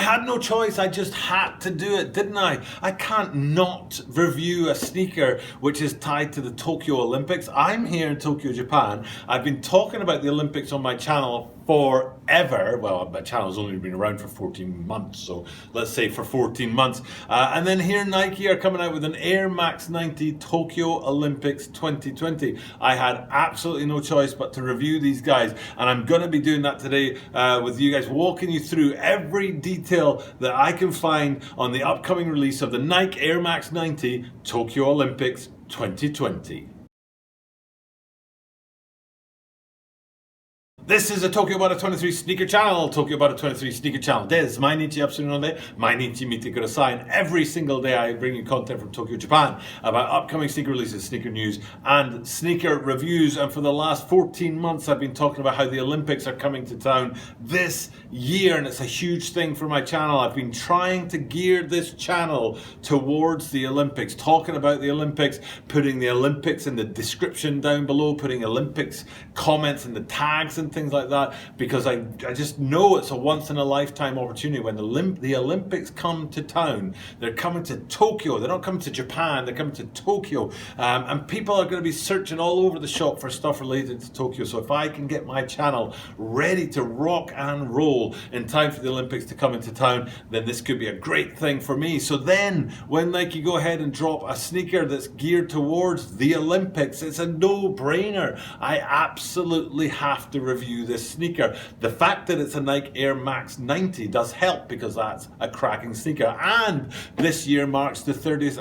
had no choice. I just had to do it, didn't I? I can't not review a sneaker which is tied to the Tokyo Olympics. I'm here in Tokyo, Japan. I've been talking about the Olympics on my channel forever. Well, my channel's only been around for 14 months, so let's say for 14 months. And then here Nike are coming out with an Air Max 90 Tokyo Olympics 2020. I had absolutely no choice but to review these guys, and I'm going to be doing that today with you guys, walking you through every detail that I can find on the upcoming release of the Nike Air Max 90 Tokyo Olympics 2020. This is a Tokyo Bada 23 sneaker channel. Tokyo Bada 23 sneaker channel. Des, 毎日アップするので、毎日見てください. And every single day I bring you content from Tokyo, Japan about upcoming sneaker releases, sneaker news, and sneaker reviews. And for the last 14 months, I've been talking about how the Olympics are coming to town this year, and it's a huge thing for my channel. I've been trying to gear this channel towards the Olympics, talking about the Olympics, putting the Olympics in the description down below, putting Olympics comments in the tags and things like that, because I just know it's a once-in-a-lifetime opportunity. When the Olympics come to town, they're coming to Tokyo. They're not coming to Japan, they're coming to Tokyo. And people are going to be searching all over the shop for stuff related to Tokyo. So if I can get my channel ready to rock and roll in time for the Olympics to come into town, then this could be a great thing for me. So then, when Nike go ahead and drop a sneaker that's geared towards the Olympics, it's a no-brainer. I absolutely have to review this sneaker. The fact that it's a Nike Air Max 90 does help, because that's a cracking sneaker, and this year marks the 30th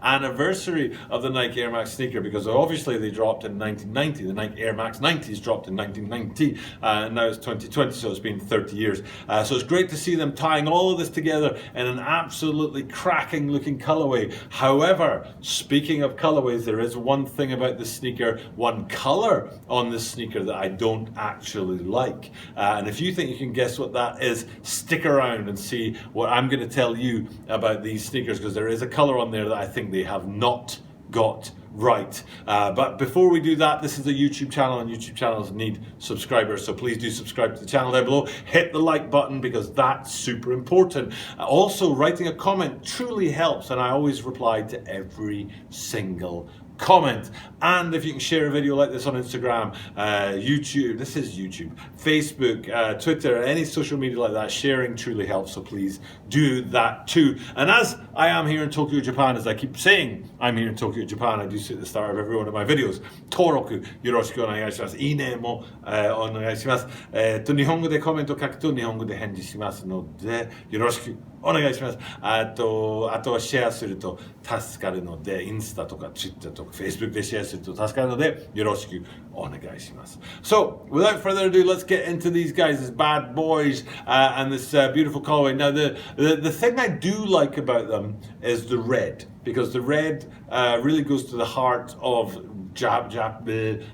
anniversary of the Nike Air Max sneaker, because obviously they dropped in 1990. The Nike Air Max 90s dropped in 1990, and now it's 2020, so it's been 30 years. So it's great to see them tying all of this together in an absolutely cracking looking colorway. However, speaking of colorways, there is one thing about this sneaker, one color on this sneaker that I don't actually like. And if you think you can guess what that is, stick around and see what I'm going to tell you about these sneakers, because there is a color on there that I think they have not got right. But before we do that, this is a YouTube channel, and YouTube channels need subscribers, so please do subscribe to the channel down below. Hit the like button, because that's super important. Also, writing a comment truly helps, and I always reply to every single comment. And if you can share a video like this on Instagram, YouTube, this is YouTube, Facebook, Twitter, any social media like that, sharing truly helps, so please do that too. And as I am here in Tokyo, Japan, as I keep saying, I'm here in Tokyo, Japan, I do say at the start of every one of my videos, Toroku, yoroshiku onegaishimasu, iine mo onegaishimasu, 日本語でコメント書くと日本語で返事しますので、よろしくお願いします。あとはシェアすると助かるので、インスタとかツイッターとか Facebook でシェアすると助かるので、よろしくお願いします。So, without further ado, let's get into these guys, these bad boys, and this beautiful colorway. Now, the thing I do like about them is the red, because the red really goes to the heart of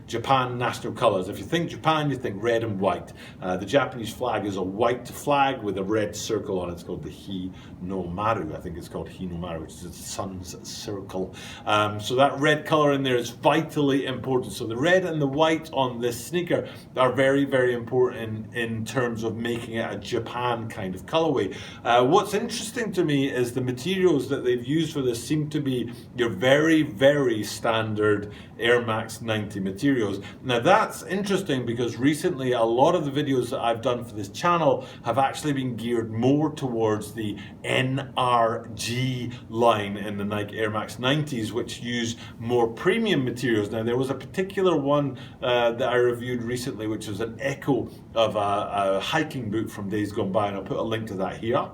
Japan national colours. If you think Japan, you think red and white. The Japanese flag is a white flag with a red circle on it. It's called the Hinomaru. I think it's called Hinomaru, which is the sun's circle. So that red colour in there is vitally important. So the red and the white on this sneaker are very, very important in terms of making it a Japan kind of colourway. What's interesting to me is the materials that they've used for this seem to be your very, very standard Air Max 90 materials. Now that's interesting, because recently a lot of the videos that I've done for this channel have actually been geared more towards the NRG line in the Nike Air Max 90s, which use more premium materials. Now there was a particular one that I reviewed recently, which was an echo of a hiking boot from days gone by, and I'll put a link to that here.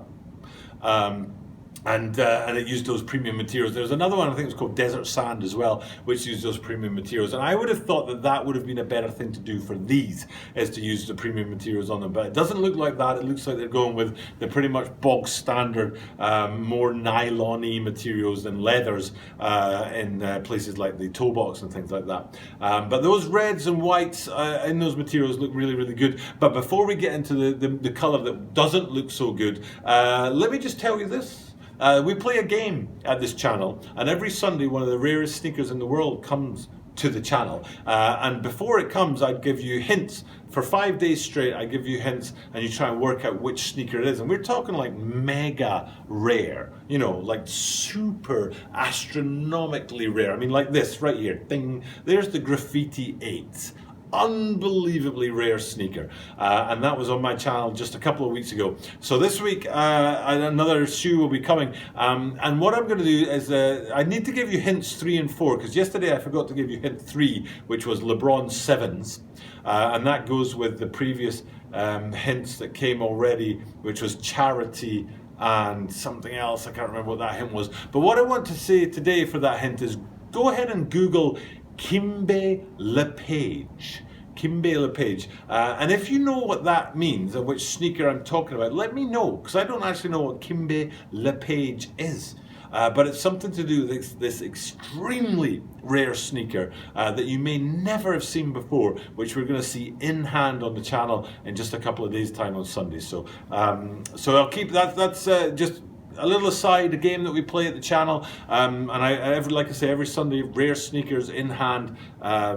And it used those premium materials. There's another one, I think it's called Desert Sand as well, which used those premium materials. And I would have thought that that would have been a better thing to do for these, is to use the premium materials on them. But it doesn't look like that. It looks like they're going with the pretty much bog standard, more nylon-y materials than leathers in places like the toe box and things like that. But those reds and whites in those materials look really, really good. But before we get into the colour that doesn't look so good, let me just tell you this. We play a game at this channel, and every Sunday one of the rarest sneakers in the world comes to the channel. And before it comes, I'd give you hints. For 5 days straight, I give you hints and you try and work out which sneaker it is. And we're talking like mega rare, you know, like super astronomically rare. I mean, like this right here, ding, there's the Graffiti 8. Unbelievably rare sneaker, and that was on my channel just a couple of weeks ago. So this week another shoe will be coming, and what I'm going to do is I need to give you hints 3 and 4, because yesterday I forgot to give you hint 3, which was LeBron 7s, and that goes with the previous hints that came already, which was charity and something else. I can't remember what that hint was, but what I want to say today for that hint is go ahead and Google Kimbe LePage. Kimbe LePage. And if you know what that means and which sneaker I'm talking about, let me know, because I don't actually know what Kimbe LePage is. But it's something to do with this extremely rare sneaker that you may never have seen before, which we're going to see in hand on the channel in just a couple of days' time on Sunday. So, so I'll keep that. That's just a little aside, a game that we play at the channel, and like I say, every Sunday, rare sneakers in hand,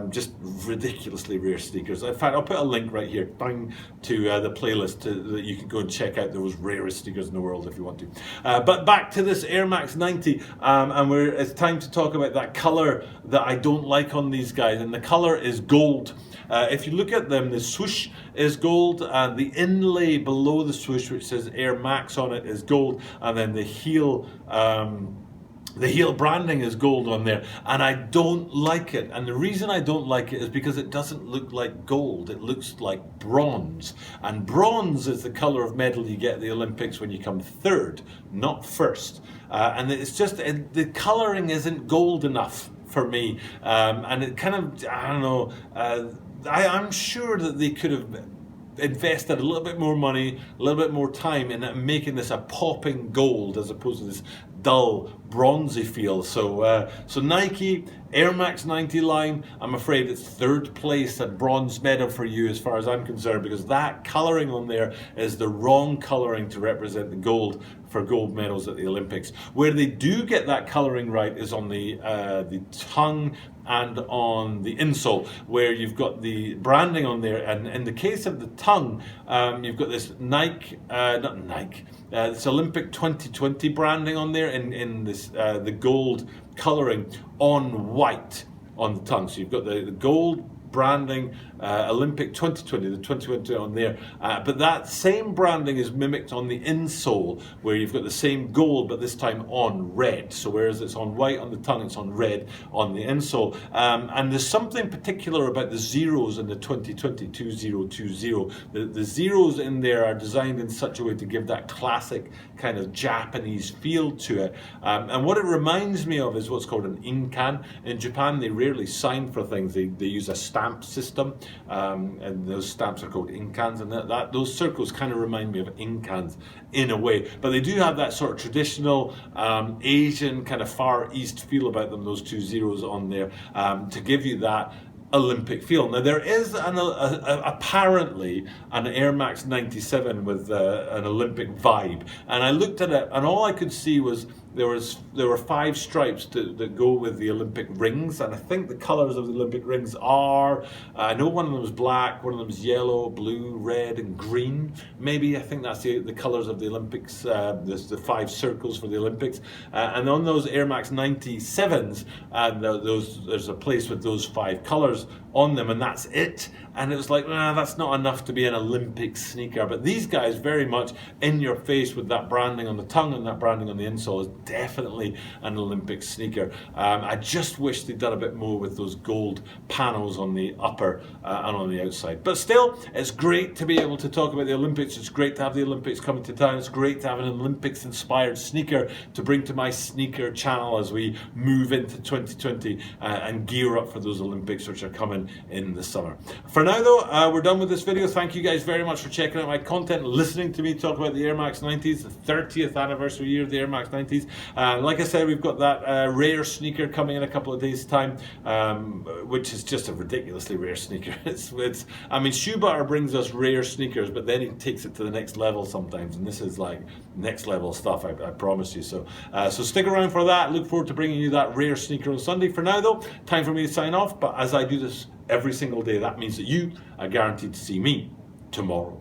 just ridiculously rare sneakers. In fact, I'll put a link right here to the playlist that you can go and check out those rarest sneakers in the world if you want to. But back to this Air Max 90, and it's time to talk about that color that I don't like on these guys, and the color is gold. If you look at them, the swoosh is gold, and the inlay below the swoosh, which says Air Max on it, is gold, and then the heel branding is gold on there, and I don't like it. And the reason I don't like it is because it doesn't look like gold, it looks like bronze, and bronze is the color of medal you get at the Olympics when you come third, not first. And it's just the coloring isn't gold enough for me, and it kind of, I don't know, I'm sure that they could have invested a little bit more money, a little bit more time in making this a popping gold as opposed to this dull bronzy feel. So so Nike Air Max 90 line, I'm afraid it's third place at bronze medal for you as far as I'm concerned, because that colouring on there is the wrong colouring to represent the gold for gold medals at the Olympics. Where they do get that colouring right is on the tongue and on the insole, where you've got the branding on there. And in the case of the tongue, you've got this Nike, not Nike, this Olympic 2020 branding on there in this the gold colouring on white on the tongue. So you've got the gold branding, Olympic 2020, the 2020 on there, but that same branding is mimicked on the insole, where you've got the same gold but this time on red. So whereas it's on white on the tongue, it's on red on the insole, and there's something particular about the zeros in the 2020 2020. The zeros in there are designed in such a way to give that classic kind of Japanese feel to it, and what it reminds me of is what's called an inkan. In Japan they rarely sign for things, they use a stamp system, and those stamps are called inkans, and those circles kind of remind me of inkans in a way, but they do have that sort of traditional Asian kind of Far East feel about them, those two zeros on there, to give you that Olympic feel. Now there is apparently an Air Max 97 with an Olympic vibe, and I looked at it and all I could see was there were 5 stripes that go with the Olympic rings, and I think the colours of the Olympic rings are, I know one of them is black, one of them is yellow, blue, red and green, maybe. I think that's the colours of the Olympics, there's the 5 circles for the Olympics, and on those Air Max 97s, there's a place with those 5 colours on them, and that's it. And it was like, that's not enough to be an Olympic sneaker. But these guys, very much in your face with that branding on the tongue and that branding on the insole, is definitely an Olympic sneaker. I just wish they'd done a bit more with those gold panels on the upper and on the outside. But still, it's great to be able to talk about the Olympics. It's great to have the Olympics coming to town. It's great to have an Olympics-inspired sneaker to bring to my sneaker channel as we move into 2020 and gear up for those Olympics which are coming coming in the summer. For now though, we're done with this video. Thank you guys very much for checking out my content, listening to me talk about the Air Max 90s, the 30th anniversary year of the Air Max 90s. Like I said, we've got that rare sneaker coming in a couple of days' time, which is just a ridiculously rare sneaker. I mean, Shoe Butter brings us rare sneakers, but then he takes it to the next level sometimes, and this is like next level stuff, I promise you. So stick around for that. Look forward to bringing you that rare sneaker on Sunday. For now though, time for me to sign off, but as I do this every single day, that means that you are guaranteed to see me tomorrow.